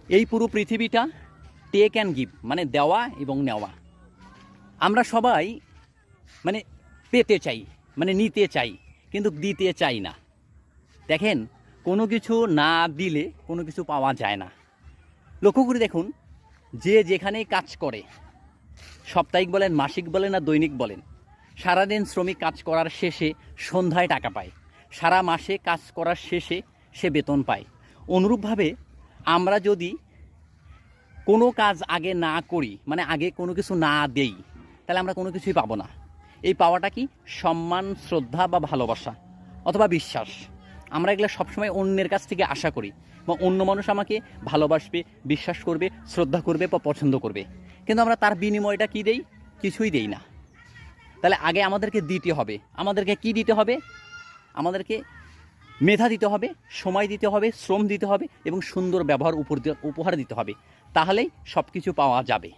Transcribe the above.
এই পুরো পৃথিবীটা টেক অ্যান্ড গিভ, মানে দেওয়া এবং নেওয়া। আমরা সবাই মানে পেতে চাই, মানে নিতে চাই, কিন্তু দিতে চাই না। দেখেন, কোনো কিছু না দিলে কোনো কিছু পাওয়া যায় না। লক্ষ্য করে দেখুন, যে যেখানেই কাজ করে, সাপ্তাহিক বলেন, মাসিক বলেন আর দৈনিক বলেন, সারাদিন শ্রমিক কাজ করার শেষে সন্ধ্যায় টাকা পায়, সারা মাসে কাজ করার শেষে সে বেতন পায়। অনুরূপভাবে আমরা যদি কোনো কাজ আগে না করি, মানে আগে কোনো কিছু না দেই, তাহলে আমরা কোনো কিছুই পাবো না। এই পাওয়াটা কি? সম্মান, শ্রদ্ধা বা ভালোবাসা অথবা বিশ্বাস। আমরা এগুলো সবসময় অন্যের কাছ থেকে আশা করি, বা অন্য মানুষ আমাকে ভালোবাসবে, বিশ্বাস করবে, শ্রদ্ধা করবে বা পছন্দ করবে, কিন্তু আমরা তার বিনিময়টা কি দেই? কিছুই দেই না। তাহলে আগে আমাদেরকে দিতে হবে। আমাদেরকে কি দিতে হবে? আমাদেরকে মেধা দিতে হবে, সময় দিতে হবে, শ্রম দিতে হবে এবং সুন্দর ব্যবহার উপহার দিতে হবে। তাহলেই সব কিছু পাওয়া যাবে।